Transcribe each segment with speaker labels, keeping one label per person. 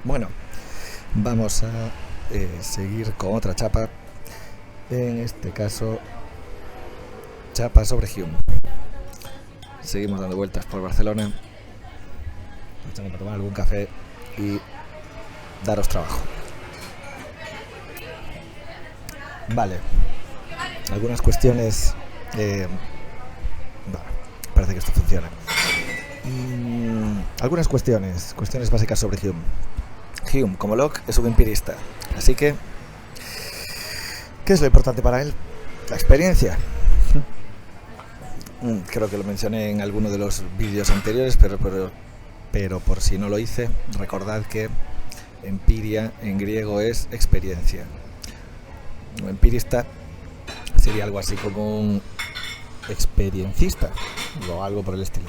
Speaker 1: Bueno, vamos a seguir con otra chapa. En este caso, chapa sobre Hume. Seguimos dando vueltas por Barcelona, aprovechando para tomar algún café y daros trabajo. Vale, algunas cuestiones. Bueno, parece que esto funciona. Algunas cuestiones básicas sobre Hume. Hume, como Locke, es un empirista, así que ¿qué es lo importante para él? La experiencia. Creo que lo mencioné en alguno de los vídeos anteriores, pero por si no lo hice, recordad que empiria en griego es experiencia. Un empirista sería algo así como un experiencista o algo por el estilo.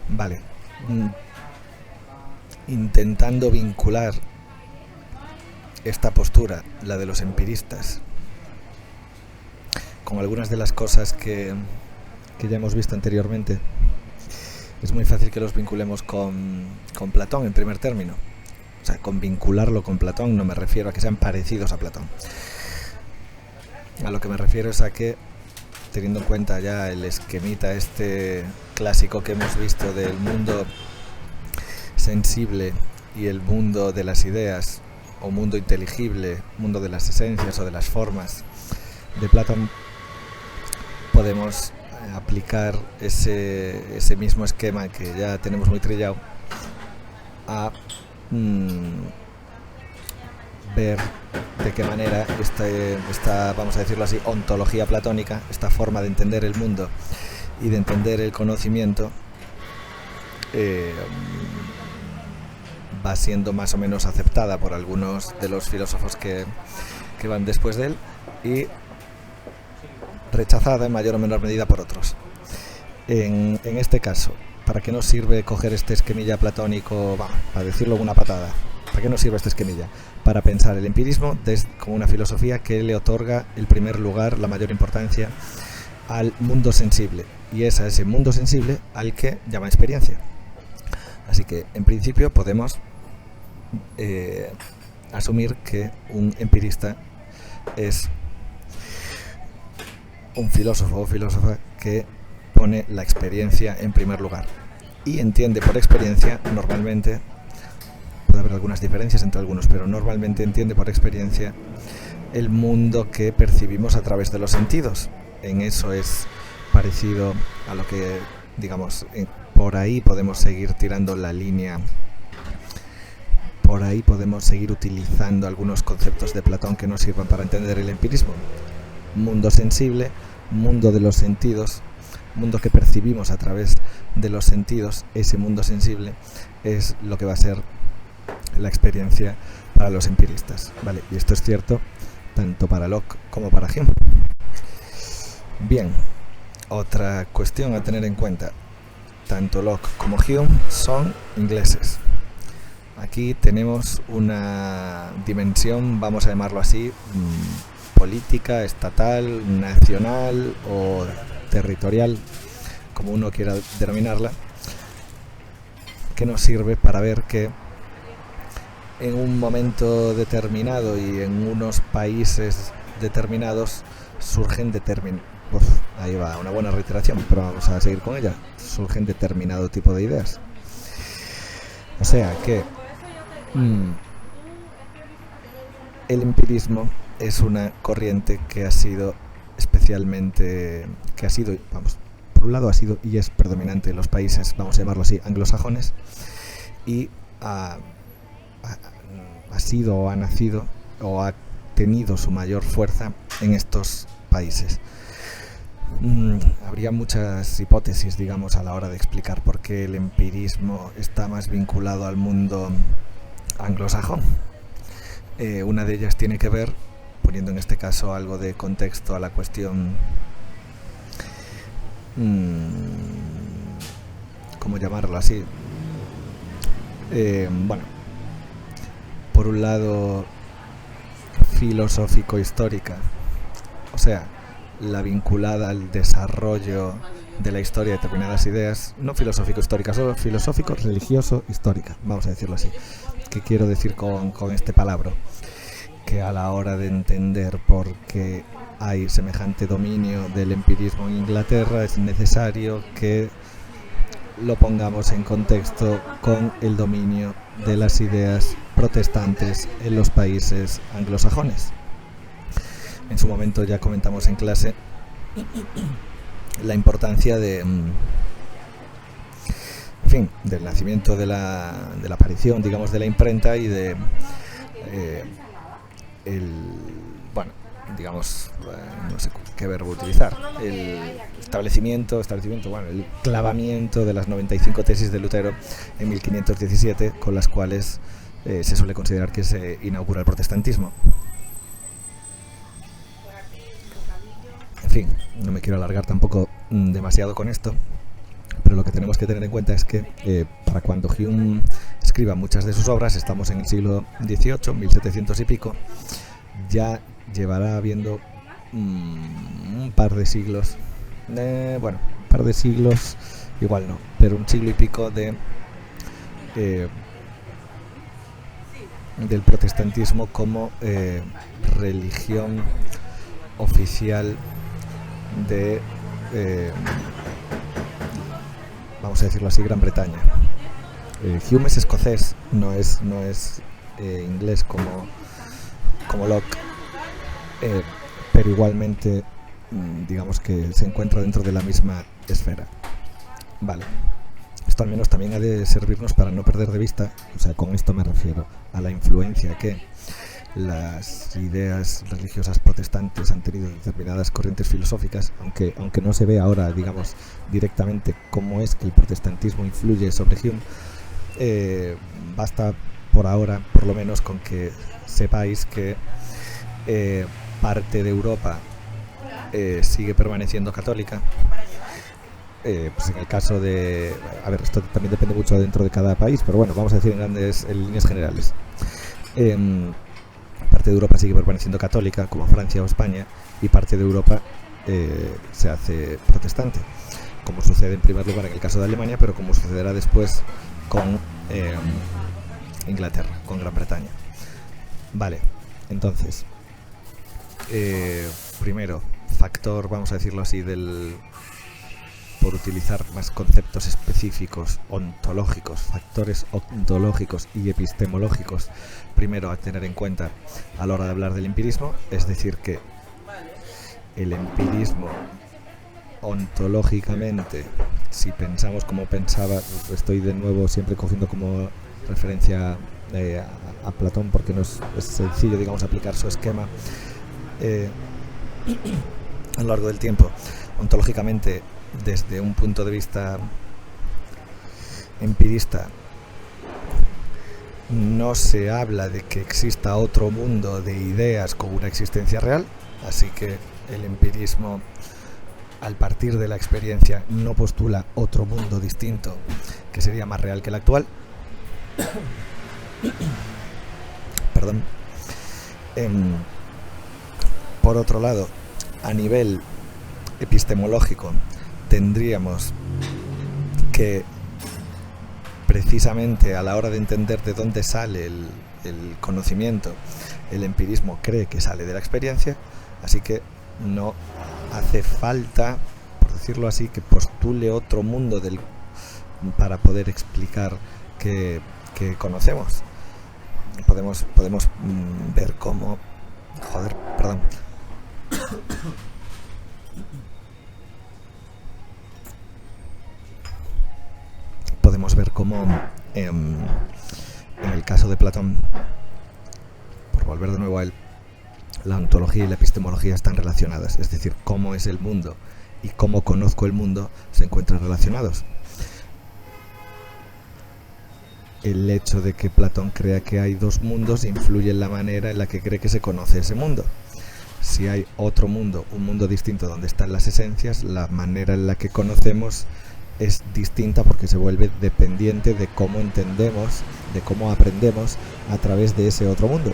Speaker 1: Vale. Intentando vincular esta postura, la de los empiristas, con algunas de las cosas que ya hemos visto anteriormente, es muy fácil que los vinculemos con Platón en primer término. O sea, con vincularlo con Platón no me refiero a que sean parecidos a Platón. A lo que me refiero es a que, teniendo en cuenta ya el esquemita este clásico que hemos visto del mundo sensible y el mundo de las ideas, o mundo inteligible, mundo de las esencias o de las formas de Platón, podemos aplicar ese mismo esquema que ya tenemos muy trillado a ver de qué manera esta, vamos a decirlo así, ontología platónica, esta forma de entender el mundo y de entender el conocimiento, va siendo más o menos aceptada por algunos de los filósofos que van después de él y rechazada en mayor o menor medida por otros. En este caso, ¿para qué nos sirve coger este esquemilla platónico? Para decirlo con una patada, ¿para qué nos sirve este esquemilla? Para pensar el empirismo como una filosofía que le otorga el primer lugar, la mayor importancia al mundo sensible, y es a ese mundo sensible al que llama experiencia. Así que, en principio, podemos asumir que un empirista es un filósofo o filósofa que pone la experiencia en primer lugar y entiende por experiencia, normalmente, puede haber algunas diferencias entre algunos, pero normalmente entiende por experiencia el mundo que percibimos a través de los sentidos. En eso es parecido a lo que, digamos, por ahí podemos seguir tirando la línea, por ahí podemos seguir utilizando algunos conceptos de Platón que nos sirvan para entender el empirismo. Mundo sensible, mundo de los sentidos, mundo que percibimos a través de los sentidos. Ese mundo sensible es lo que va a ser la experiencia para los empiristas, ¿vale? Y esto es cierto tanto para Locke como para Hume. Bien, otra cuestión a tener en cuenta: tanto Locke como Hume son ingleses. Aquí tenemos una dimensión, vamos a llamarlo así, política, estatal, nacional o territorial, como uno quiera denominarla, que nos sirve para ver que en un momento determinado y en unos países determinados surgen ahí va, una buena reiteración, pero vamos a seguir con ella. Surgen determinado tipo de ideas. O sea que el empirismo es una corriente que ha sido por un lado ha sido y es predominante en los países, vamos a llamarlo así, anglosajones, y ha sido o ha nacido o ha tenido su mayor fuerza en estos países. Habría muchas hipótesis, digamos, a la hora de explicar por qué el empirismo está más vinculado al mundo anglosajón. Una de ellas tiene que ver, poniendo en este caso algo de contexto a la cuestión, ¿cómo llamarlo así? Bueno, por un lado filosófico-histórica, o sea, la vinculada al desarrollo de la historia de determinadas ideas, no filosófico-históricas, solo filosófico-religioso-histórica, vamos a decirlo así. ¿Qué quiero decir con este palabra? Que a la hora de entender por qué hay semejante dominio del empirismo en Inglaterra, es necesario que lo pongamos en contexto con el dominio de las ideas protestantes en los países anglosajones. En su momento ya comentamos en clase la importancia del nacimiento de la aparición, digamos, de la imprenta y de no sé qué verbo utilizar, el establecimiento, el clavamiento de las 95 tesis de Lutero en 1517, con las cuales se suele considerar que se inaugura el protestantismo. En fin, no me quiero alargar tampoco demasiado con esto, pero lo que tenemos que tener en cuenta es que para cuando Hume escriba muchas de sus obras, estamos en el siglo XVIII, 1700 y pico, ya llevará habiendo un par de siglos, igual no, pero un siglo y pico del protestantismo como religión oficial de, vamos a decirlo así, Gran Bretaña. Hume es escocés, no es inglés como Locke, pero igualmente digamos que se encuentra dentro de la misma esfera. Vale, esto al menos también ha de servirnos para no perder de vista, o sea, con esto me refiero a la influencia que las ideas religiosas protestantes han tenido determinadas corrientes filosóficas, aunque no se ve ahora, digamos, directamente cómo es que el protestantismo influye sobre Hume. Basta por ahora, por lo menos, con que sepáis que parte de Europa sigue permaneciendo católica. Pues en el caso de... A ver, esto también depende mucho dentro de cada país, pero bueno, vamos a decir en líneas generales. Parte de Europa sigue permaneciendo católica, como Francia o España, y parte de Europa se hace protestante, como sucede en primer lugar en el caso de Alemania, pero como sucederá después con Inglaterra, con Gran Bretaña. Vale, entonces, primero, factor, vamos a decirlo así, por utilizar más conceptos específicos, ontológicos, factores ontológicos y epistemológicos, primero a tener en cuenta a la hora de hablar del empirismo, es decir que el empirismo ontológicamente, si pensamos como pensaba, estoy de nuevo siempre cogiendo como referencia a Platón, porque no es sencillo, digamos, aplicar su esquema a lo largo del tiempo. Ontológicamente, desde un punto de vista empirista, no se habla de que exista otro mundo de ideas con una existencia real, así que el empirismo, al partir de la experiencia, no postula otro mundo distinto que sería más real que el actual. Perdón. Por otro lado, a nivel epistemológico, tendríamos que, precisamente a la hora de entender de dónde sale el conocimiento, el empirismo cree que sale de la experiencia, así que no hace falta, por decirlo así, que postule otro mundo para poder explicar que conocemos. Podemos ver cómo... Podemos ver cómo en el caso de Platón, por volver de nuevo a él, la ontología y la epistemología están relacionadas, es decir, cómo es el mundo y cómo conozco el mundo se encuentran relacionados. El hecho de que Platón crea que hay dos mundos influye en la manera en la que cree que se conoce ese mundo. Si hay otro mundo, un mundo distinto donde están las esencias, la manera en la que conocemos es distinta porque se vuelve dependiente de cómo entendemos, de cómo aprendemos a través de ese otro mundo.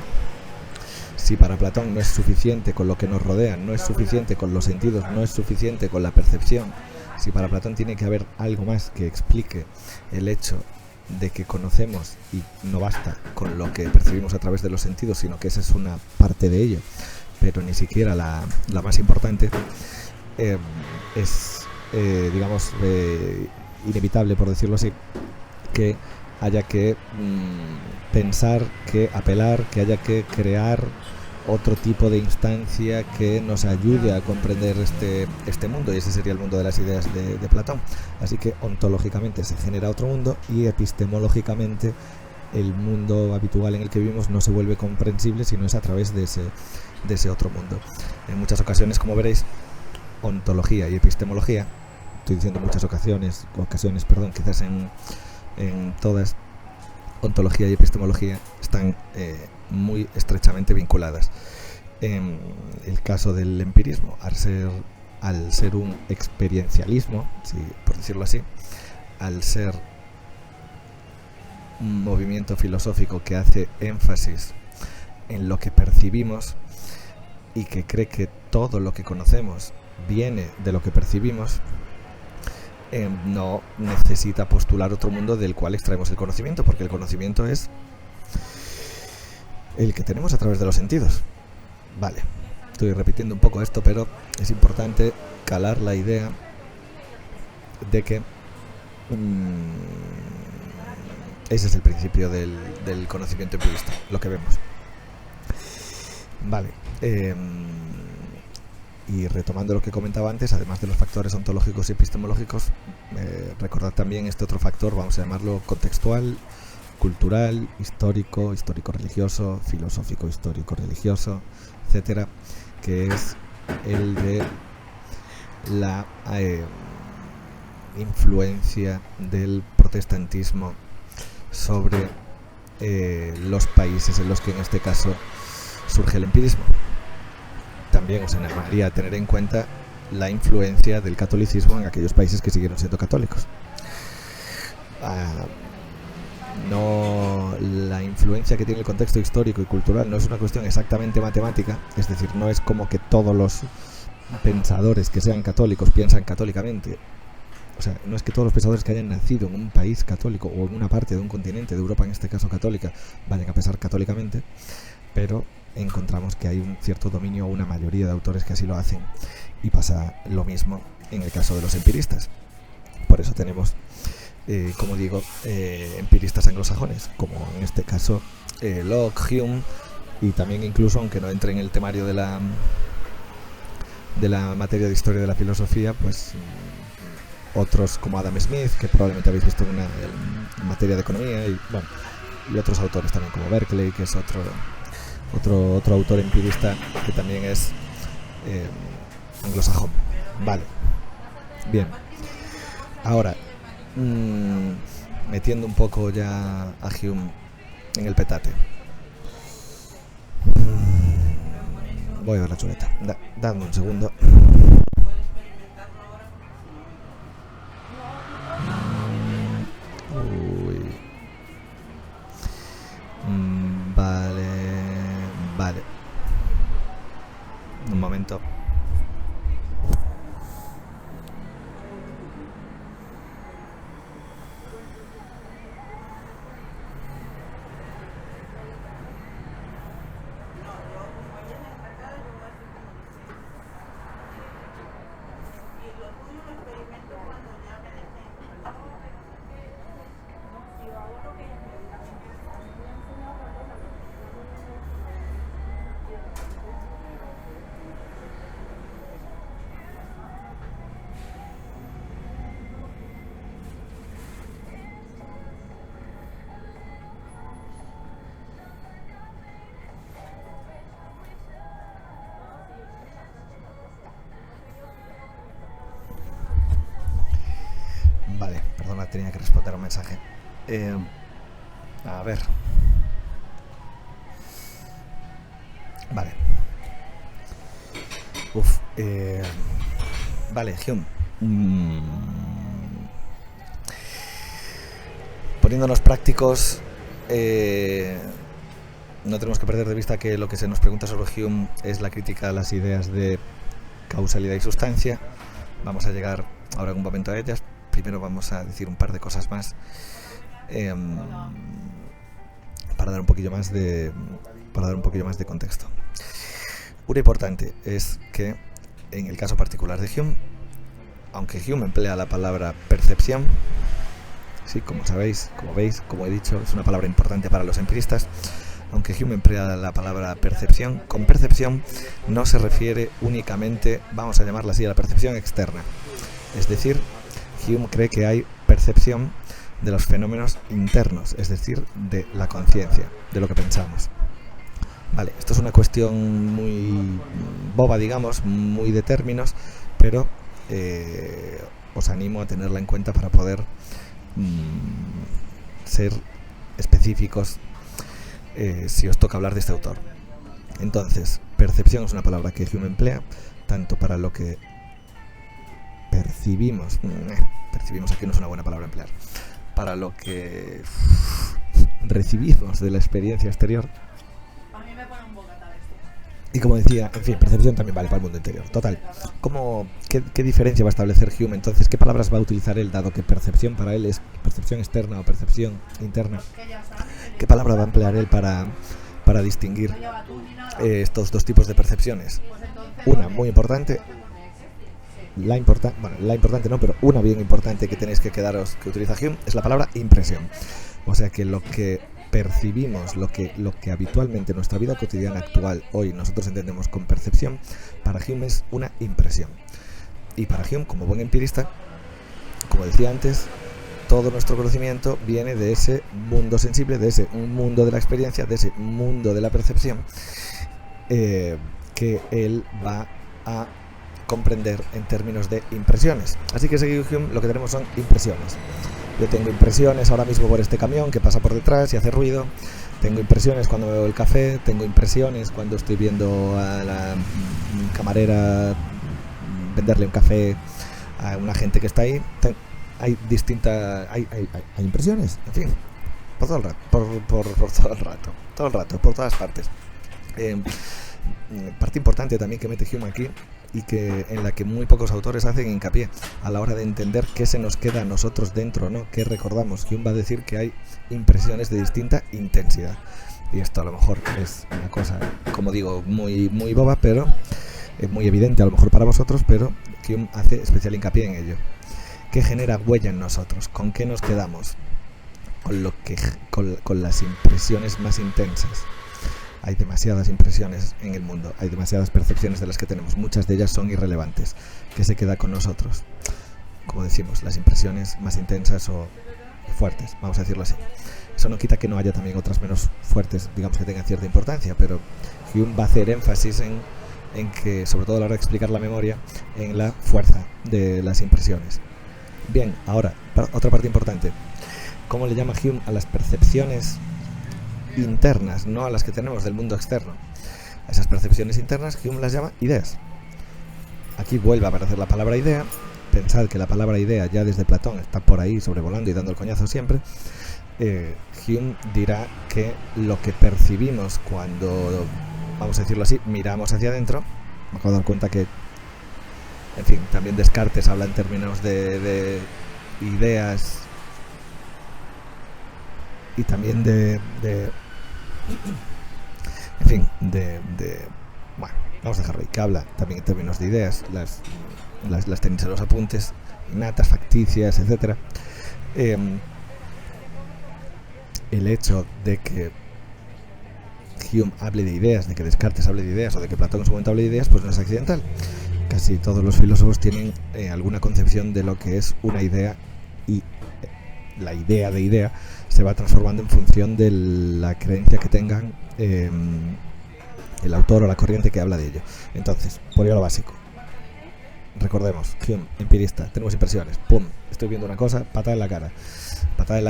Speaker 1: Si para Platón no es suficiente con lo que nos rodea, no es suficiente con los sentidos, no es suficiente con la percepción, Si para Platón tiene que haber algo más que explique el hecho de que conocemos y no basta con lo que percibimos a través de los sentidos, sino que esa es una parte de ello, pero ni siquiera la más importante, es, digamos, inevitable, por decirlo así, que haya que pensar, que apelar, que haya que crear otro tipo de instancia que nos ayude a comprender este mundo, y ese sería el mundo de las ideas de Platón. Así que ontológicamente se genera otro mundo, y epistemológicamente el mundo habitual en el que vivimos no se vuelve comprensible, sino es a través de ese otro mundo. En muchas ocasiones, como veréis, ontología y epistemología, estoy diciendo muchas ocasiones, quizás en todas, ontología y epistemología están muy estrechamente vinculadas. En el caso del empirismo, al ser un experiencialismo, por decirlo así, al ser un movimiento filosófico que hace énfasis en lo que percibimos y que cree que todo lo que conocemos viene de lo que percibimos, no necesita postular otro mundo del cual extraemos el conocimiento, porque el conocimiento es el que tenemos a través de los sentidos. Vale, estoy repitiendo un poco esto, pero es importante calar la idea de que ese es el principio del conocimiento empirista, lo que vemos. Vale, y retomando lo que comentaba antes, además de los factores ontológicos y epistemológicos, recordad también este otro factor, vamos a llamarlo contextual, cultural, histórico-religioso, filosófico, histórico-religioso, etcétera, que es el de la influencia del protestantismo sobre los países en los que en este caso surge el empirismo. También os animaría a tener en cuenta la influencia del catolicismo en aquellos países que siguieron siendo católicos. No, la influencia que tiene el contexto histórico y cultural no es una cuestión exactamente matemática, es decir, no es como que todos los pensadores que sean católicos piensan católicamente. O sea, no es que todos los pensadores que hayan nacido en un país católico o en una parte de un continente, de Europa en este caso católica, vayan a pensar católicamente, pero encontramos que hay un cierto dominio o una mayoría de autores que así lo hacen, y pasa lo mismo en el caso de los empiristas. Por eso tenemos, como digo, empiristas anglosajones, como en este caso Locke, Hume, y también incluso, aunque no entre en el temario de la materia de historia de la filosofía, pues otros como Adam Smith, que probablemente habéis visto en materia de economía, y bueno, y otros autores también como Berkeley, que es otro autor empirista que también es anglosajón. Vale, bien. Ahora, metiendo un poco ya a Hume en el petate. Voy a ver la chuleta. Dadme un segundo. Uy. Vale. Un momento. Vale, perdona, tenía que responder a un mensaje. A ver. Vale. Vale, Hume. Poniéndonos prácticos, no tenemos que perder de vista que lo que se nos pregunta sobre Hume es la crítica a las ideas de causalidad y sustancia. Vamos a llegar ahora en un momento a ellas. Primero vamos a decir un par de cosas más para dar un poquillo más de contexto. Una importante es que en el caso particular de Hume, aunque Hume emplea la palabra percepción, sí, como sabéis, como veis, como he dicho, es una palabra importante para los empiristas. Aunque Hume emplea la palabra percepción, con percepción no se refiere únicamente, vamos a llamarla así, a la percepción externa. Es decir, Hume cree que hay percepción de los fenómenos internos, es decir, de la conciencia, de lo que pensamos. Vale, esto es una cuestión muy boba, digamos, muy de términos, pero os animo a tenerla en cuenta para poder ser específicos si os toca hablar de este autor. Entonces, percepción es una palabra que Hume emplea tanto para lo que percibimos aquí no es una buena palabra a emplear, para lo que recibimos de la experiencia exterior.
Speaker 2: A mí me pone un bocata esto.
Speaker 1: Y como decía, en fin, percepción también vale para el mundo interior. Total, ¿qué diferencia va a establecer Hume entonces? ¿Qué palabras va a utilizar él, dado que percepción para él es percepción externa o percepción interna? ¿Qué palabra va a emplear él para distinguir estos dos tipos de percepciones? Una muy importante, la importante no, pero una bien importante que tenéis que quedaros, que utiliza Hume, es la palabra impresión. O sea que lo que percibimos, lo que habitualmente en nuestra vida cotidiana actual, hoy nosotros entendemos con percepción, para Hume es una impresión. Y para Hume, como buen empirista, como decía antes, todo nuestro conocimiento viene de ese mundo sensible, de ese mundo de la experiencia, de ese mundo de la percepción, que él va a comprender en términos de impresiones. Así que según Hume lo que tenemos son impresiones. Yo tengo impresiones ahora mismo por este camión que pasa por detrás y hace ruido. Tengo impresiones cuando me bebo el café. Tengo impresiones cuando estoy viendo a la camarera venderle un café a una gente que está ahí. Hay impresiones, en fin, por todo el rato, todo el rato, por todas partes. Parte importante también que mete Hume aquí y en la que muy pocos autores hacen hincapié a la hora de entender qué se nos queda a nosotros dentro, ¿no? ¿Qué recordamos? Hume va a decir que hay impresiones de distinta intensidad. Y esto a lo mejor es una cosa, como digo, muy, muy boba, pero muy evidente a lo mejor para vosotros, pero Hume hace especial hincapié en ello. ¿Qué genera huella en nosotros? ¿Con qué nos quedamos? Con las impresiones más intensas. Hay demasiadas impresiones en el mundo, hay demasiadas percepciones de las que tenemos, muchas de ellas son irrelevantes. ¿Qué se queda con nosotros? Como decimos, las impresiones más intensas o fuertes, vamos a decirlo así. Eso no quita que no haya también otras menos fuertes, digamos, que tengan cierta importancia, pero Hume va a hacer énfasis en que, sobre todo a la hora de explicar la memoria, en la fuerza de las impresiones. Bien, ahora, otra parte importante. ¿Cómo le llama Hume a las percepciones internas, no a las que tenemos del mundo externo? A esas percepciones internas Hume las llama ideas. Aquí vuelve a aparecer la palabra idea. Pensad que la palabra idea ya desde Platón está por ahí sobrevolando y dando el coñazo siempre. Hume dirá que lo que percibimos cuando, vamos a decirlo así, miramos hacia adentro, me acabo de dar cuenta que, en fin, también Descartes habla en términos de ideas y también bueno, vamos a dejarlo ahí, que habla también en términos de ideas, las tenéis en los apuntes, innatas, facticias, etcétera. El hecho de que Hume hable de ideas, de que Descartes hable de ideas o de que Platón en su momento hable de ideas, pues no es accidental. Casi todos los filósofos tienen alguna concepción de lo que es una idea, y la idea de idea se va transformando en función de la creencia que tengan el autor o la corriente que habla de ello. Entonces, por ir a lo básico, recordemos, Hume, empirista, tenemos impresiones, pum, estoy viendo una cosa, patada en la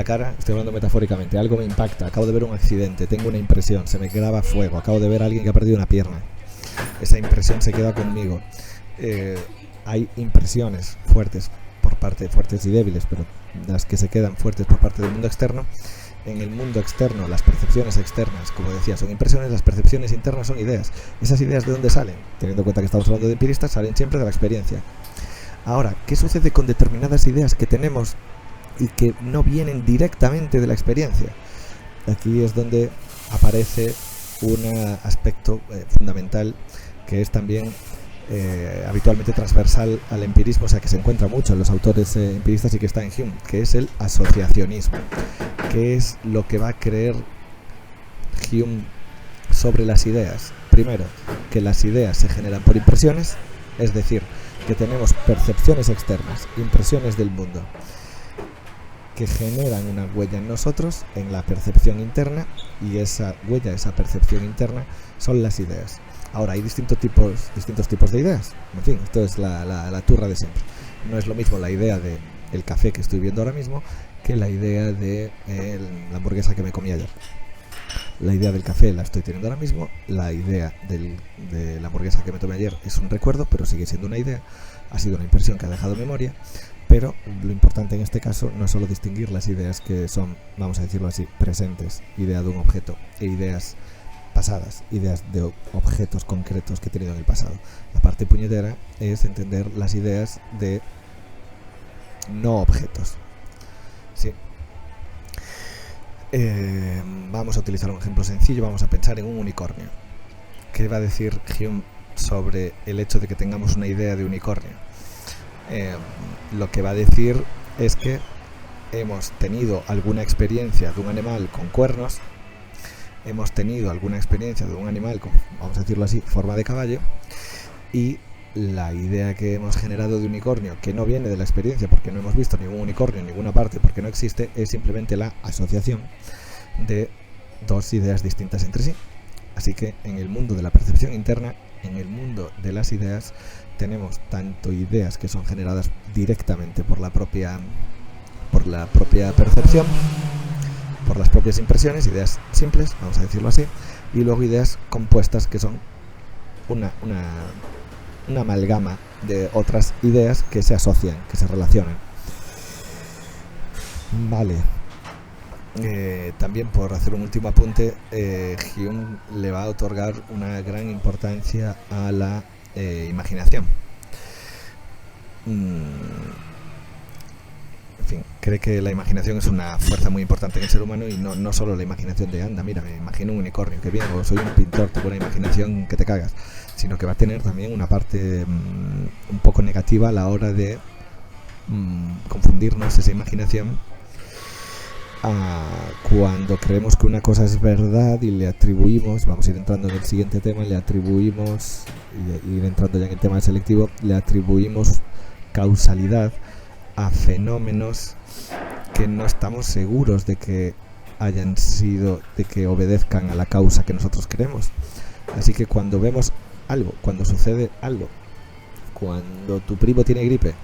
Speaker 1: cara, estoy hablando metafóricamente, algo me impacta, acabo de ver un accidente, tengo una impresión, se me quedaba fuego, acabo de ver a alguien que ha perdido una pierna, esa impresión se queda conmigo. Hay impresiones fuertes por parte, fuertes y débiles, pero las que se quedan fuertes por parte del mundo externo. En el mundo externo, las percepciones externas, como decía, son impresiones, las percepciones internas son ideas. ¿Esas ideas de dónde salen? Teniendo en cuenta que estamos hablando de empiristas, salen siempre de la experiencia. Ahora, ¿qué sucede con determinadas ideas que tenemos y que no vienen directamente de la experiencia? Aquí es donde aparece un aspecto fundamental que es también habitualmente transversal al empirismo, o sea que se encuentra mucho en los autores empiristas y que está en Hume, que es el asociacionismo. ¿Qué es lo que va a creer Hume sobre las ideas? Primero, que las ideas se generan por impresiones, es decir, que tenemos percepciones externas, impresiones del mundo, que generan una huella en nosotros, en la percepción interna, y esa huella, esa percepción interna, son las ideas. Ahora, hay distintos tipos de ideas. En fin, esto es la turra de siempre. No es lo mismo la idea del café que estoy viendo ahora mismo que la idea de la hamburguesa que me comí ayer. La idea del café la estoy teniendo ahora mismo, la idea de la hamburguesa que me tomé ayer es un recuerdo, pero sigue siendo una idea, ha sido una impresión que ha dejado memoria, pero lo importante en este caso no es solo distinguir las ideas que son, vamos a decirlo así, presentes, idea de un objeto, e ideas pasadas, ideas de objetos concretos que he tenido en el pasado. La parte puñetera es entender las ideas de no objetos. Sí. Vamos a utilizar un ejemplo sencillo, vamos a pensar en un unicornio. ¿Qué va a decir Hume sobre el hecho de que tengamos una idea de unicornio? Lo que va a decir es que hemos tenido alguna experiencia de un animal con cuernos, hemos tenido alguna experiencia de un animal con, vamos a decirlo así, forma de caballo, y la idea que hemos generado de unicornio, que no viene de la experiencia porque no hemos visto ningún unicornio en ninguna parte porque no existe, es simplemente la asociación de dos ideas distintas entre sí. Así que en el mundo de la percepción interna, en el mundo de las ideas, tenemos tanto ideas que son generadas directamente por la propia percepción, por las propias impresiones, ideas simples, vamos a decirlo así, y luego ideas compuestas que son una amalgama de otras ideas que se asocian, que se relacionan. Vale. También, por hacer un último apunte, Hume le va a otorgar una gran importancia a la imaginación. En fin, cree que la imaginación es una fuerza muy importante en el ser humano, y no solo la imaginación de anda, mira, me imagino un unicornio, que bien, o soy un pintor, tengo una imaginación que te cagas, sino que va a tener también una parte un poco negativa a la hora de confundirnos esa imaginación cuando creemos que una cosa es verdad y le atribuimos, vamos a ir entrando en el siguiente tema, le atribuimos, y ir entrando ya en el tema del selectivo, le atribuimos causalidad a fenómenos que no estamos seguros de que hayan sido, de que obedezcan a la causa que nosotros queremos. Así que cuando vemos algo, cuando sucede algo, cuando tu primo tiene gripe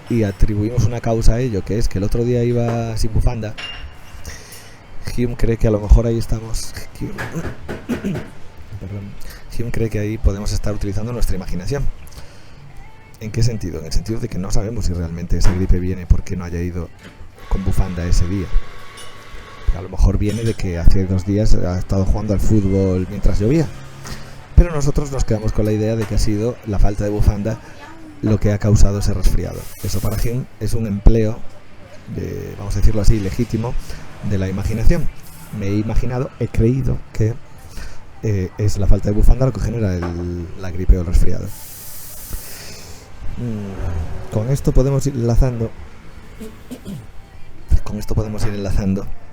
Speaker 1: y atribuimos una causa a ello, que es que el otro día iba sin bufanda, Hume cree que a lo mejor ahí estamos Hume cree que ahí podemos estar utilizando nuestra imaginación. ¿En qué sentido? En el sentido de que no sabemos si realmente esa gripe viene porque no haya ido con bufanda ese día. A lo mejor viene de que hace 2 días ha estado jugando al fútbol mientras llovía, pero nosotros nos quedamos con la idea de que ha sido la falta de bufanda lo que ha causado ese resfriado. Eso para Hume es un empleo, vamos a decirlo así, legítimo, de la imaginación. Me he imaginado, he creído que es la falta de bufanda lo que genera la gripe o el resfriado. Con esto podemos ir enlazando.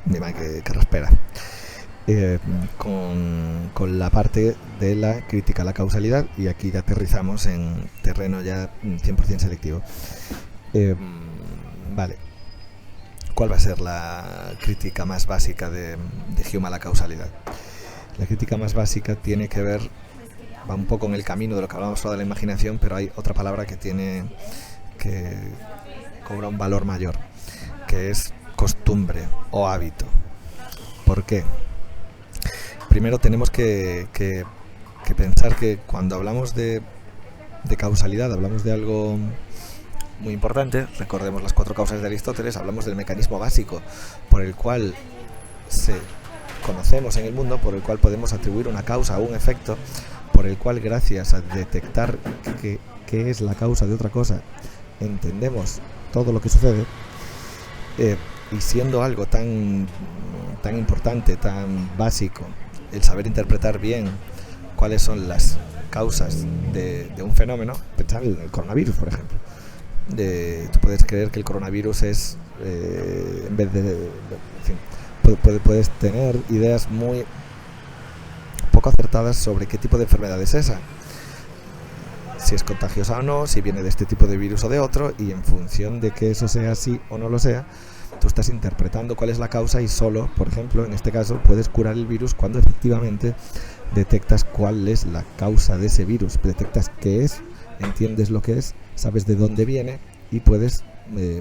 Speaker 1: Mira que raspera. Con la parte de la crítica a la causalidad, y aquí ya aterrizamos en terreno ya 100% selectivo. Vale. ¿Cuál va a ser la crítica más básica de Hume a la causalidad? La crítica más básica tiene que ver, va un poco en el camino de lo que hablamos ahora de la imaginación, pero hay otra palabra que cobra un valor mayor, que es costumbre o hábito. ¿Por qué? Primero tenemos que pensar que cuando hablamos de causalidad, hablamos de algo muy importante. Recordemos las 4 causas de Aristóteles. Hablamos del mecanismo básico por el cual conocemos en el mundo, por el cual podemos atribuir una causa a un efecto, por el cual, gracias a detectar qué es la causa de otra cosa, entendemos todo lo que sucede, y siendo algo tan importante, tan básico, el saber interpretar bien cuáles son las causas de un fenómeno, pensar en el coronavirus, por ejemplo. Tú puedes creer que el coronavirus es, en vez de en fin, puedes tener ideas muy poco acertadas sobre qué tipo de enfermedad es esa, si es contagiosa o no, si viene de este tipo de virus o de otro, y en función de que eso sea así o no lo sea, tú estás interpretando cuál es la causa y solo, por ejemplo, en este caso, puedes curar el virus cuando efectivamente detectas cuál es la causa de ese virus, detectas qué es, entiendes lo que es, sabes de dónde viene y puedes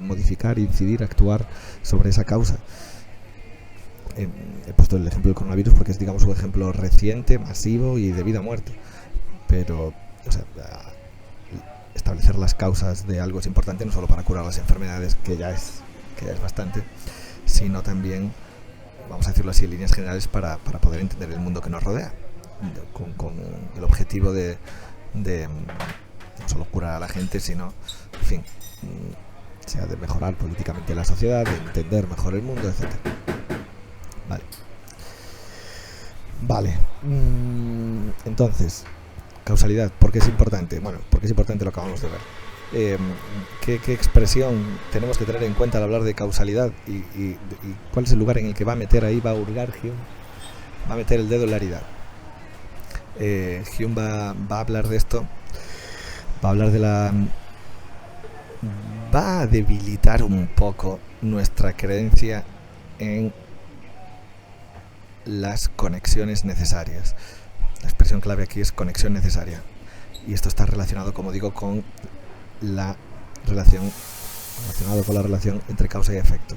Speaker 1: modificar, incidir, actuar sobre esa causa. He puesto el ejemplo del coronavirus porque es, digamos, un ejemplo reciente, masivo y de vida o muerte, pero, o sea, establecer las causas de algo es importante no solo para curar las enfermedades, que ya es bastante, sino también, vamos a decirlo así, en líneas generales, para poder entender el mundo que nos rodea, con el objetivo de no solo curar a la gente, sino, en fin, sea de mejorar políticamente la sociedad, de entender mejor el mundo, etc. Vale. Entonces, causalidad, ¿por qué es importante? Bueno, porque es importante, lo acabamos de ver. ¿Qué expresión tenemos que tener en cuenta al hablar de causalidad y cuál es el lugar en el que va a meter ahí, va a hurgar Hume, va a meter el dedo en la herida? Hume va a hablar de esto, va a hablar de va a debilitar un poco nuestra creencia en las conexiones necesarias. La expresión clave aquí es conexión necesaria, y esto está relacionado, como digo, con la relación entre causa y efecto.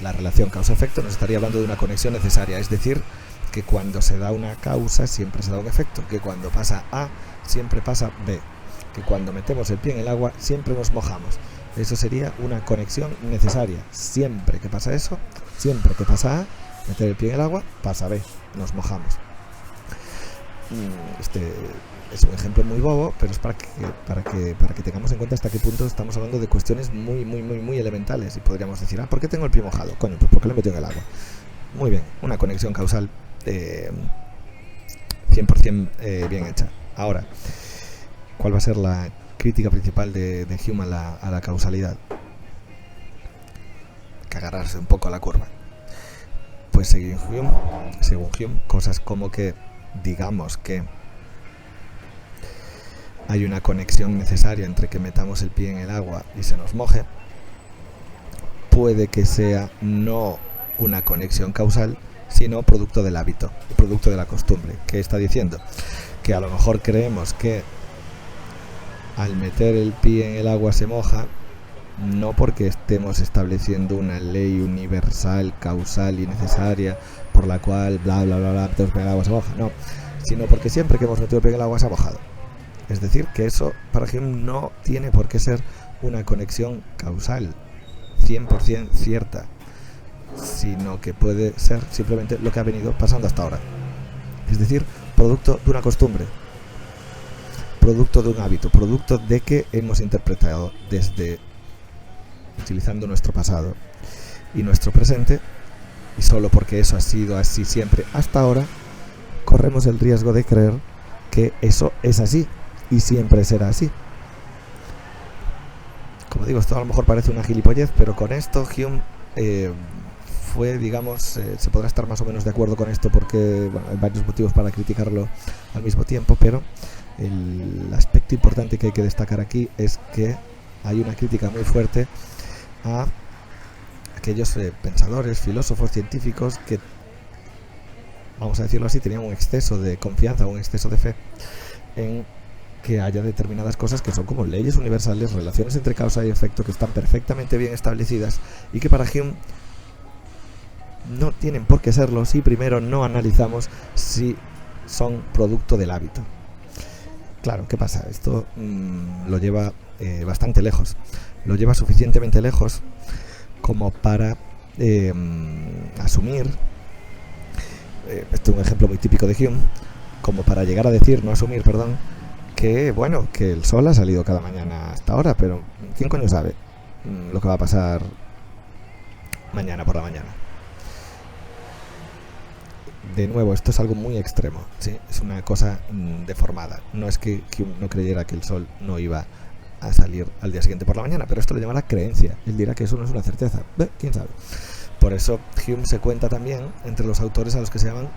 Speaker 1: La relación causa-efecto nos estaría hablando de una conexión necesaria, es decir, que cuando se da una causa siempre se da un efecto, que cuando pasa A siempre pasa B, que cuando metemos el pie en el agua siempre nos mojamos. Eso sería una conexión necesaria. Siempre que pasa eso, siempre que pasa A, meter el pie en el agua, pasa B, nos mojamos. Este es un ejemplo muy bobo, pero es para que tengamos en cuenta hasta qué punto estamos hablando de cuestiones muy elementales. Y podríamos decir, ¿por qué tengo el pie mojado? Coño, pues porque lo he metido en el agua. Muy bien, una conexión causal 100% bien hecha. Ahora, ¿cuál va a ser la crítica principal de Hume a la causalidad? Que agarrarse un poco a la curva. Pues según Hume, cosas como que digamos que hay una conexión necesaria entre que metamos el pie en el agua y se nos moje, puede que sea no una conexión causal, sino producto del hábito, producto de la costumbre. ¿Qué está diciendo? Que a lo mejor creemos que al meter el pie en el agua se moja, no porque estemos estableciendo una ley universal, causal y necesaria por la cual bla bla bla bla, metemos el pie en el agua se moja, no, sino porque siempre que hemos metido el pie en el agua se ha mojado. Es decir, que eso para Hume no tiene por qué ser una conexión causal 100% cierta, sino que puede ser simplemente lo que ha venido pasando hasta ahora. Es decir, producto de una costumbre, producto de un hábito, producto de que hemos interpretado desde utilizando nuestro pasado y nuestro presente, y solo porque eso ha sido así siempre hasta ahora, corremos el riesgo de creer que eso es así y siempre será así. Como digo, esto a lo mejor parece una gilipollez, pero con esto Hume fue, digamos, se podrá estar más o menos de acuerdo con esto porque, bueno, hay varios motivos para criticarlo al mismo tiempo, pero el aspecto importante que hay que destacar aquí es que hay una crítica muy fuerte a aquellos pensadores, filósofos, científicos que, vamos a decirlo así, tenían un exceso de confianza, un exceso de fe en que haya determinadas cosas que son como leyes universales, relaciones entre causa y efecto que están perfectamente bien establecidas y que para Hume no tienen por qué serlo si primero no analizamos si son producto del hábito. Claro, ¿qué pasa? Esto lo lleva bastante lejos, lo lleva suficientemente lejos como para asumir, esto es un ejemplo muy típico de Hume, como para llegar a decir, no asumir, perdón, que, bueno, que el sol ha salido cada mañana hasta ahora, pero ¿quién coño sabe lo que va a pasar mañana por la mañana? De nuevo, esto es algo muy extremo, ¿sí? Es una cosa deformada. No es que Hume no creyera que el sol no iba a salir al día siguiente por la mañana, pero esto lo llamará creencia. Él dirá que eso no es una certeza. ¿Quién sabe? Por eso Hume se cuenta también entre los autores a los que se llaman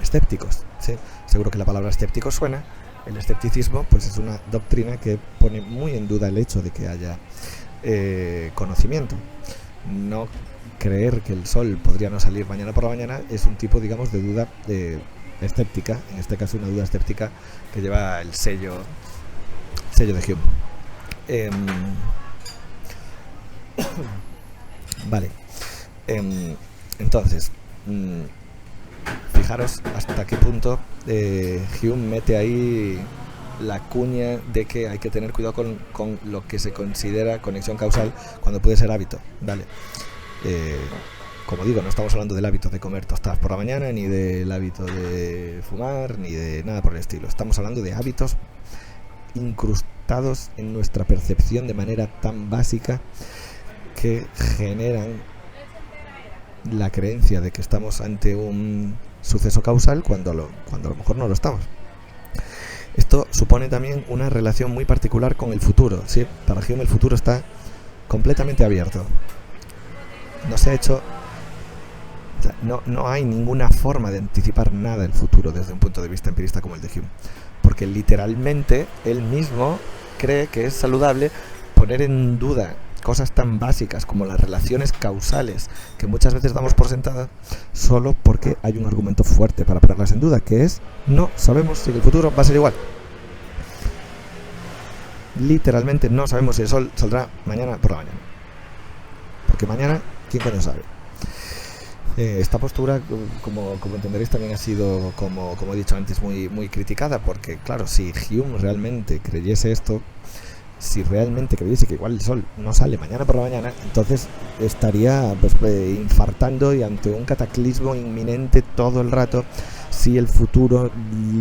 Speaker 1: escépticos, ¿sí? Seguro que la palabra escéptico suena. El escepticismo pues es una doctrina que pone muy en duda el hecho de que haya conocimiento. No creer que el sol podría no salir mañana por la mañana es un tipo, digamos, de duda escéptica, en este caso una duda escéptica que lleva el sello de Hume. Vale. Entonces, fijaros hasta qué punto Hume mete ahí la cuña de que hay que tener cuidado con lo que se considera conexión causal cuando puede ser hábito, ¿vale? Como digo, no estamos hablando del hábito de comer tostadas por la mañana, ni del hábito de fumar, ni de nada por el estilo. Estamos hablando de hábitos incrustados en nuestra percepción de manera tan básica que generan la creencia de que estamos ante un suceso causal cuando a lo mejor no lo estamos. Esto supone también una relación muy particular con el futuro, ¿sí? Para Hume el futuro está completamente abierto. No se ha hecho... O sea, no hay ninguna forma de anticipar nada del futuro desde un punto de vista empirista como el de Hume. Porque literalmente él mismo cree que es saludable poner en duda cosas tan básicas como las relaciones causales que muchas veces damos por sentadas solo porque hay un argumento fuerte para ponerlas en duda, que es no sabemos si el futuro va a ser igual. Literalmente no sabemos si el sol saldrá mañana por la mañana, porque mañana quién coño sabe. Esta postura, como entenderéis, también ha sido, como he dicho antes, muy criticada, porque claro, si Hume realmente creyese esto, si realmente creyese que igual el sol no sale mañana por la mañana, entonces estaría infartando y ante un cataclismo inminente todo el rato. Si el futuro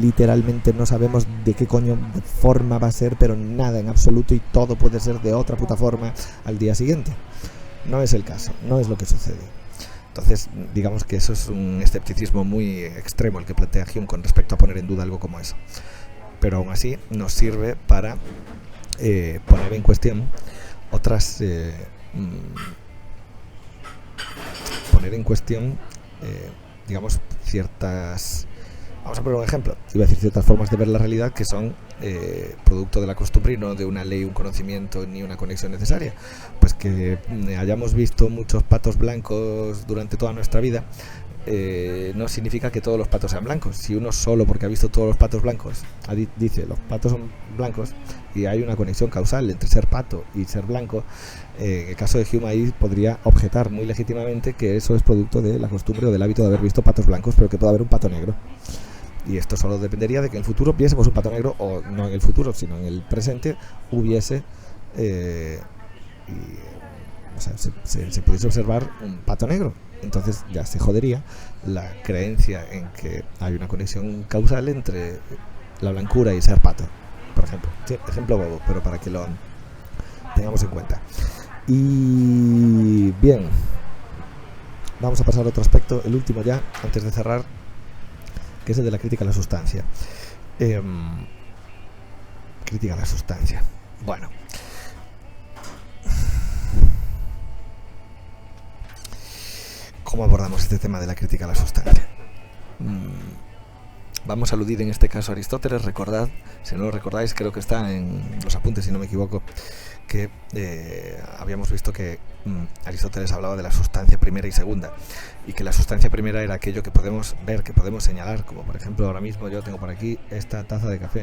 Speaker 1: literalmente no sabemos de qué coño forma va a ser, pero nada en absoluto, y todo puede ser de otra puta forma al día siguiente. No es el caso, no es lo que sucede. Entonces, digamos que eso es un escepticismo muy extremo el que plantea Hume con respecto a poner en duda algo como eso. Pero aún así nos sirve para poner en cuestión otras digamos ciertas, vamos a poner un ejemplo, iba a decir ciertas formas de ver la realidad que son producto de la costumbre y no de una ley, un conocimiento ni una conexión necesaria. Pues que hayamos visto muchos patos blancos durante toda nuestra vida no significa que todos los patos sean blancos. Si uno solo porque ha visto todos los patos blancos dice los patos son blancos y hay una conexión causal entre ser pato y ser blanco, en el caso de Hume ahí podría objetar muy legítimamente que eso es producto de la costumbre o del hábito de haber visto patos blancos, pero que puede haber un pato negro. Y esto solo dependería de que en el futuro viésemos un pato negro, o no en el futuro, sino en el presente hubiese se pudiese observar un pato negro. Entonces ya se jodería la creencia en que hay una conexión causal entre la blancura y ser pato, por ejemplo. Sí, ejemplo bobo, pero para que lo tengamos en cuenta. Y bien, vamos a pasar a otro aspecto, el último ya, antes de cerrar, que es el de la crítica a la sustancia. Crítica a la sustancia. Bueno. ¿Cómo abordamos este tema de la crítica a la sustancia? Vamos a aludir en este caso a Aristóteles. Recordad, si no lo recordáis, creo que está en los apuntes, si no me equivoco, que habíamos visto que Aristóteles hablaba de la sustancia primera y segunda, y que la sustancia primera era aquello que podemos ver, que podemos señalar, como por ejemplo ahora mismo yo tengo por aquí esta taza de café,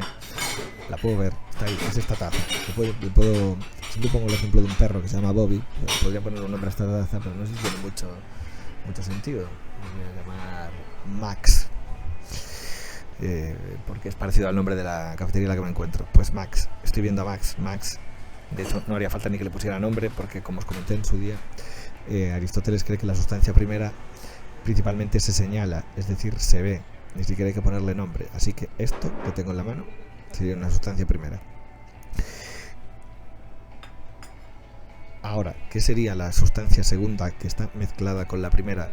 Speaker 1: la puedo ver, está ahí, es esta taza. Siempre pongo el ejemplo de un perro que se llama Bobby, podría poner un nombre a esta taza, pero no sé si tiene mucho sentido. Voy a llamar Max, porque es parecido al nombre de la cafetería en la que me encuentro. Pues Max, estoy viendo a Max. De hecho, no haría falta ni que le pusiera nombre, porque como os comenté en su día, Aristóteles cree que la sustancia primera principalmente se señala, es decir, se ve, ni siquiera hay que ponerle nombre. Así que esto que tengo en la mano sería una sustancia primera. Ahora, ¿qué sería la sustancia segunda que está mezclada con la primera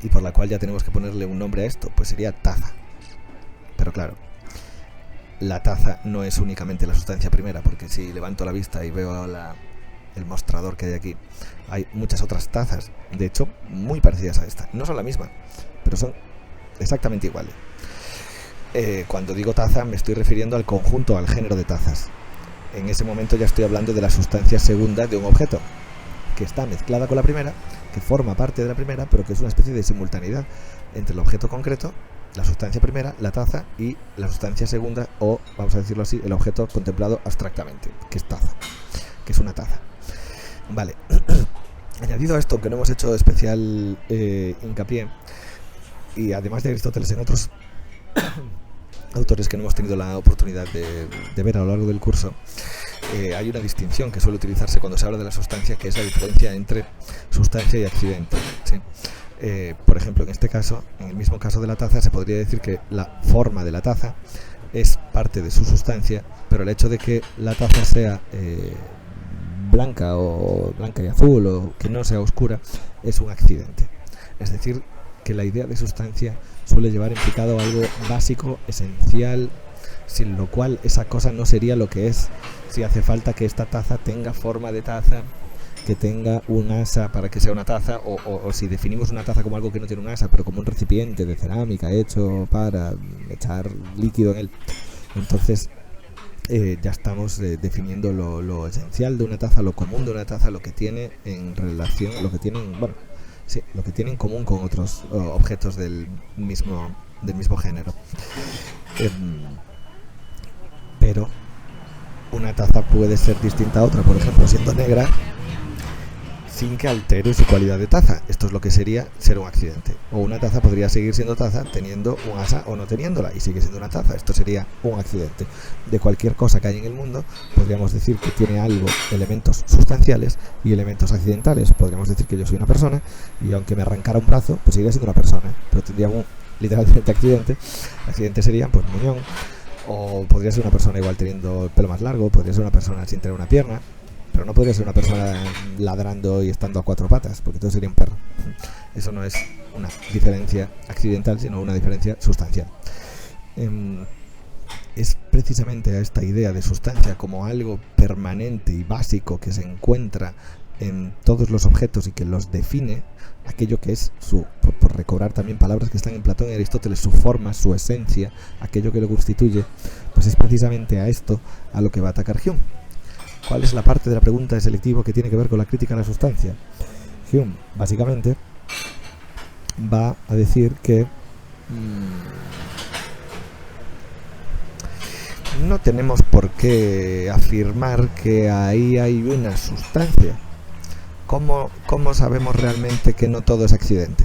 Speaker 1: y por la cual ya tenemos que ponerle un nombre a esto? Pues sería taza. Pero claro, la taza no es únicamente la sustancia primera, porque si levanto la vista y veo el mostrador que hay aquí, hay muchas otras tazas, de hecho, muy parecidas a esta. No son la misma, pero son exactamente iguales. Cuando digo taza me estoy refiriendo al conjunto, al género de tazas. En ese momento ya estoy hablando de la sustancia segunda de un objeto, que está mezclada con la primera, que forma parte de la primera, pero que es una especie de simultaneidad entre el objeto concreto, la sustancia primera, la taza, y la sustancia segunda, o vamos a decirlo así, el objeto contemplado abstractamente, que es taza, que es una taza. Vale. Añadido a esto, aunque no hemos hecho especial hincapié, y además de Aristóteles en otros autores que no hemos tenido la oportunidad de ver a lo largo del curso, hay una distinción que suele utilizarse cuando se habla de la sustancia, que es la diferencia entre sustancia y accidente, ¿sí? Por ejemplo, en este caso, en el mismo caso de la taza, se podría decir que la forma de la taza es parte de su sustancia, pero el hecho de que la taza sea blanca y azul, o que no sea oscura, es un accidente. Es decir, que la idea de sustancia suele llevar implicado algo básico, esencial, sin lo cual esa cosa no sería lo que es. Si hace falta que esta taza tenga forma de taza, que tenga un asa para que sea una taza, o si definimos una taza como algo que no tiene un asa, pero como un recipiente de cerámica hecho para echar líquido en él, entonces ya estamos definiendo lo esencial de una taza, lo común de una taza, lo que tiene en relación, lo que tiene en común con otros objetos del mismo género. Pero una taza puede ser distinta a otra, por ejemplo, siendo negra, sin que altere su cualidad de taza. Esto es lo que sería ser un accidente. O una taza podría seguir siendo taza teniendo un asa o no teniéndola, y sigue siendo una taza. Esto sería un accidente. De cualquier cosa que hay en el mundo, podríamos decir que tiene algo, elementos sustanciales y elementos accidentales. Podríamos decir que yo soy una persona, y aunque me arrancara un brazo, pues seguiría siendo una persona, pero tendría un literalmente accidente. Accidente sería, pues, muñón. O podría ser una persona igual teniendo el pelo más largo, podría ser una persona sin tener una pierna, pero no podría ser una persona ladrando y estando a cuatro patas, porque todo sería un perro. Eso no es una diferencia accidental, sino una diferencia sustancial. Es precisamente a esta idea de sustancia como algo permanente y básico que se encuentra en todos los objetos y que los define, aquello que es por recobrar también palabras que están en Platón y Aristóteles, su forma, su esencia, aquello que lo constituye, pues es precisamente a esto a lo que va a atacar Hume. ¿Cuál es la parte de la pregunta de selectivo que tiene que ver con la crítica a la sustancia? Hume, básicamente, va a decir que no tenemos por qué afirmar que ahí hay una sustancia. ¿Cómo sabemos realmente que no todo es accidente?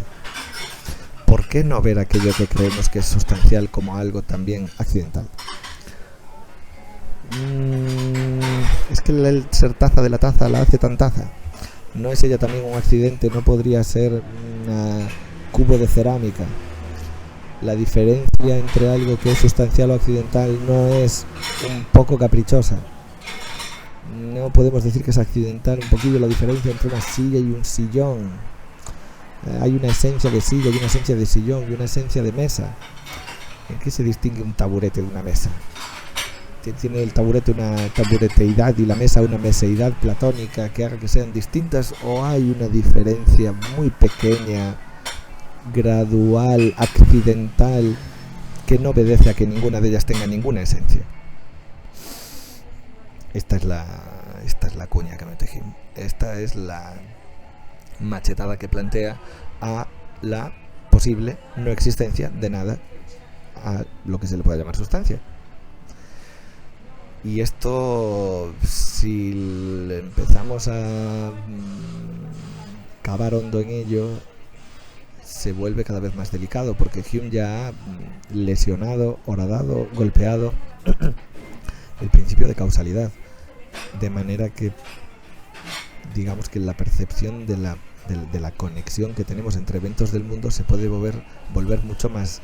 Speaker 1: ¿Por qué no ver aquello que creemos que es sustancial como algo también accidental? Es que el ser taza de la taza la hace tan taza. ¿No es ella también un accidente? ¿No podría ser un cubo de cerámica? La diferencia entre algo que es sustancial o accidental no es un poco caprichosa. No podemos decir que es accidental un poquillo la diferencia entre una silla y un sillón. Hay una esencia de silla y una esencia de sillón y una esencia de mesa. ¿En qué se distingue un taburete de una mesa? ¿Tiene el taburete una tabureteidad y la mesa una meseidad platónica que haga que sean distintas? ¿O hay una diferencia muy pequeña, gradual, accidental, que no obedece a que ninguna de ellas tenga ninguna esencia? Esta es la cuña que mete Hume. Esta es la machetada que plantea a la posible no existencia de nada, a lo que se le puede llamar sustancia. Y esto, si empezamos a cavar hondo en ello, se vuelve cada vez más delicado, porque Hume ya ha lesionado, horadado, golpeado el principio de causalidad, de manera que digamos que la percepción de la conexión que tenemos entre eventos del mundo se puede volver mucho más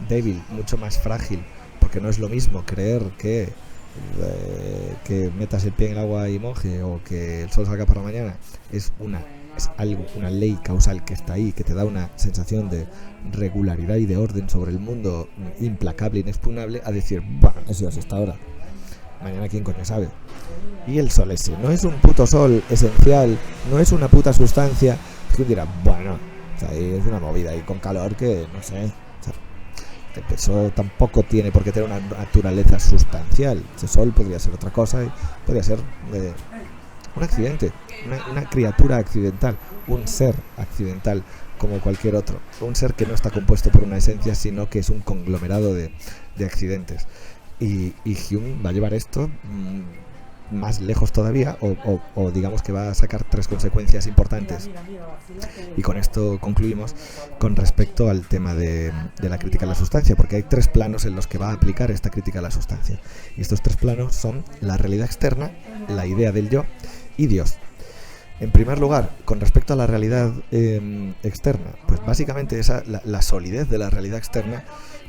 Speaker 1: débil, mucho más frágil, porque no es lo mismo creer que metas el pie en el agua y moje, o que el sol salga por la mañana, es algo, una ley causal que está ahí, que te da una sensación de regularidad y de orden sobre el mundo implacable, inexpugnable, a decir, bueno, eso ya es hasta ahora, mañana quién coño sabe. Y el sol ese no es un puto sol esencial, no es una puta sustancia que uno dirá, bueno, o sea, es una movida y con calor que no sé, o sea, eso tampoco tiene por qué tener una naturaleza sustancial. Ese sol podría ser otra cosa y podría ser un accidente, una criatura accidental, un ser accidental como cualquier otro, un ser que no está compuesto por una esencia, sino que es un conglomerado de accidentes. Y Hume va a llevar esto más lejos todavía, o digamos que va a sacar 3 consecuencias importantes, y con esto concluimos con respecto al tema de la crítica a la sustancia, porque hay 3 planos en los que va a aplicar esta crítica a la sustancia, y estos 3 planos son la realidad externa, la idea del yo y Dios. En primer lugar, con respecto a la realidad externa, pues básicamente la solidez de la realidad externa,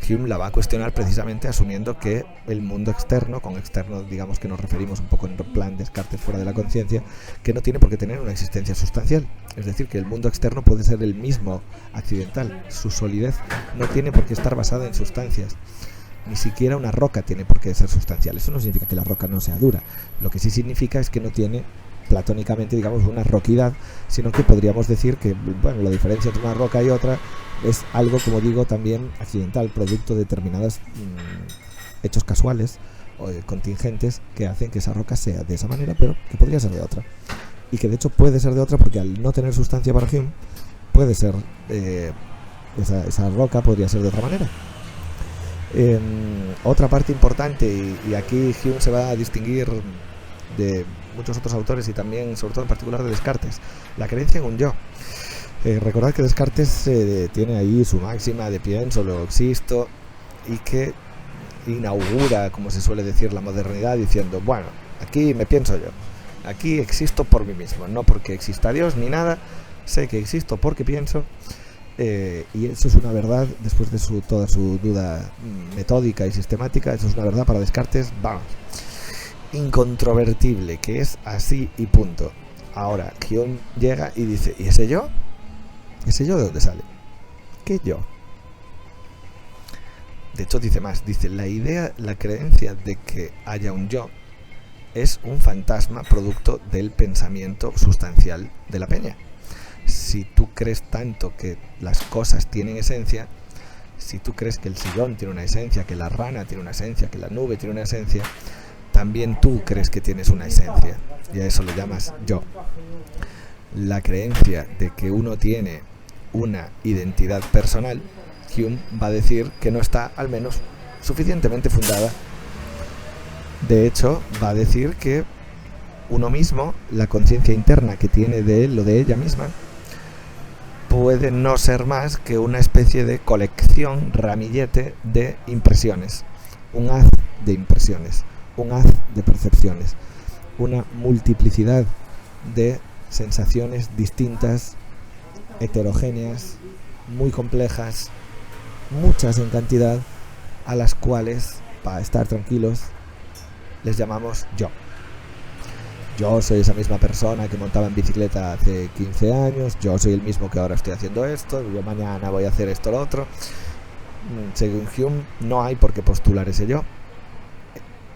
Speaker 1: Hume la va a cuestionar precisamente asumiendo que el mundo externo, con externo digamos que nos referimos un poco en plan Descartes fuera de la conciencia, que no tiene por qué tener una existencia sustancial. Es decir, que el mundo externo puede ser el mismo accidental. Su solidez no tiene por qué estar basada en sustancias. Ni siquiera una roca tiene por qué ser sustancial. Eso no significa que la roca no sea dura. Lo que sí significa es que no tiene platónicamente, digamos, una roquidad, sino que podríamos decir que, bueno, la diferencia entre una roca y otra es algo, como digo, también accidental, producto de determinados hechos casuales o contingentes que hacen que esa roca sea de esa manera, pero que podría ser de otra. Y que de hecho puede ser de otra porque al no tener sustancia para Hume, puede ser, esa roca podría ser de otra manera. Otra parte importante, y aquí Hume se va a distinguir de muchos otros autores y también, sobre todo en particular, de Descartes, la creencia en un yo. Recordad que Descartes tiene ahí su máxima de pienso, luego existo, y que inaugura, como se suele decir, la modernidad diciendo, bueno, aquí me pienso yo, aquí existo por mí mismo, no porque exista Dios ni nada, sé que existo porque pienso. Y eso es una verdad, después de toda su duda metódica y sistemática, eso es una verdad para Descartes, vamos, incontrovertible, que es así y punto. Ahora, Hume llega y dice, ¿y ese yo? ¿Ese yo de dónde sale? ¿Qué yo? De hecho dice más, dice, la creencia de que haya un yo es un fantasma producto del pensamiento sustancial de la peña. Si tú crees tanto que las cosas tienen esencia, si tú crees que el sillón tiene una esencia, que la rana tiene una esencia, que la nube tiene una esencia, también tú crees que tienes una esencia, y a eso le llamas yo. La creencia de que uno tiene una identidad personal, Hume va a decir que no está, al menos, suficientemente fundada. De hecho, va a decir que uno mismo, la conciencia interna que tiene de él o de ella misma, puede no ser más que una especie de colección, ramillete de impresiones, un haz de impresiones, un haz de percepciones, una multiplicidad de sensaciones distintas, heterogéneas, muy complejas, muchas en cantidad, a las cuales, para estar tranquilos, les llamamos yo. Yo soy esa misma persona que montaba en bicicleta hace 15 años, yo soy el mismo que ahora estoy haciendo esto, yo mañana voy a hacer esto o lo otro. Según Hume, no hay por qué postular ese yo.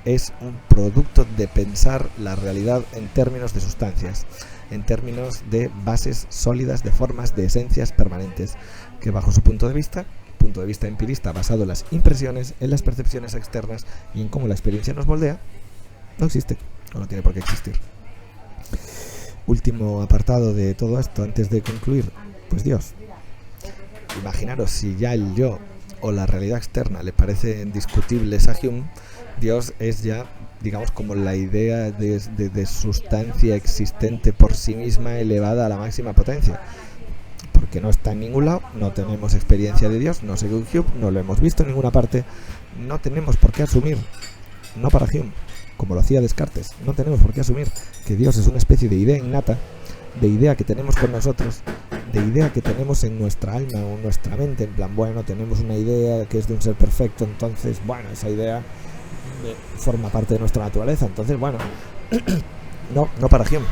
Speaker 1: Es un producto de pensar la realidad en términos de sustancias, en términos de bases sólidas, de formas, de esencias permanentes, que bajo su punto de vista empirista, basado en las impresiones, en las percepciones externas y en cómo la experiencia nos moldea, no existe, o no tiene por qué existir. Último apartado de todo esto, antes de concluir, pues Dios. Imaginaros, si ya el yo o la realidad externa le parecen discutibles a Hume, Dios es ya, digamos, como la idea de sustancia existente por sí misma elevada a la máxima potencia, porque no está en ningún lado, no tenemos experiencia de Dios, no según Hume, no lo hemos visto en ninguna parte, no tenemos por qué asumir, no para Hume, como lo hacía Descartes, no tenemos por qué asumir que Dios es una especie de idea innata, de idea que tenemos con nosotros, idea que tenemos en nuestra alma o en nuestra mente, en plan, bueno, tenemos una idea que es de un ser perfecto, entonces, bueno, esa idea forma parte de nuestra naturaleza, entonces, bueno, no para Hume.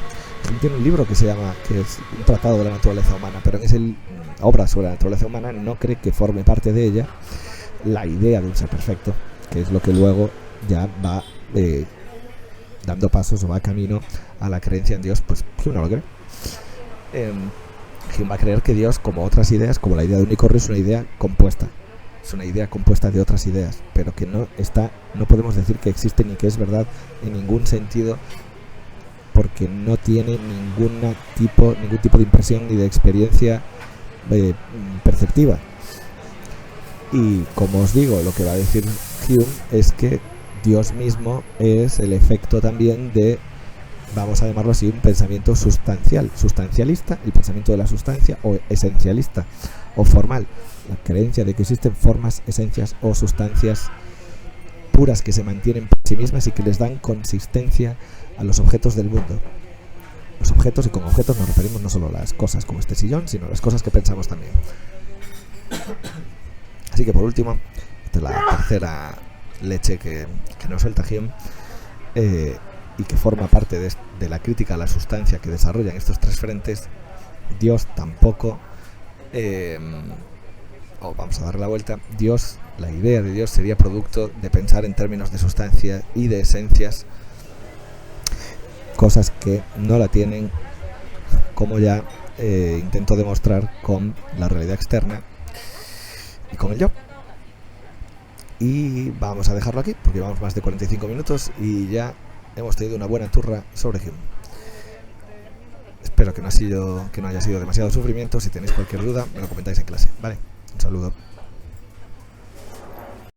Speaker 1: Hume tiene un libro que se llama, que es un tratado de la naturaleza humana, pero en esa obra sobre la naturaleza humana no cree que forme parte de ella la idea de un ser perfecto, que es lo que luego ya va dando pasos o va camino a la creencia en Dios. Pues Hume no lo cree. Hume va a creer que Dios, como otras ideas, como la idea de unicornio, es una idea compuesta. Es una idea compuesta de otras ideas, pero que no podemos decir que existe ni que es verdad en ningún sentido, porque no tiene ningún tipo de impresión ni de experiencia perceptiva. Y como os digo, lo que va a decir Hume es que Dios mismo es el efecto también de, vamos a llamarlo así, un pensamiento sustancialista, el pensamiento de la sustancia, o esencialista o formal, la creencia de que existen formas, esencias o sustancias puras que se mantienen por sí mismas y que les dan consistencia a los objetos del mundo. Los objetos, y con objetos nos referimos no solo a las cosas como este sillón, sino a las cosas que pensamos también. Así que por último, esta es la tercera leche que nos suelta Hume, y que forma parte de la crítica a la sustancia que desarrollan estos tres frentes. Dios tampoco, vamos a darle la vuelta. Dios, la idea de Dios sería producto de pensar en términos de sustancia y de esencias, cosas que no la tienen, como ya intento demostrar con la realidad externa y con el yo. Y vamos a dejarlo aquí porque llevamos más de 45 minutos y ya hemos tenido una buena turra sobre Hume. Espero que no haya sido demasiado sufrimiento. Si tenéis cualquier duda, me lo comentáis en clase, ¿vale? Un saludo.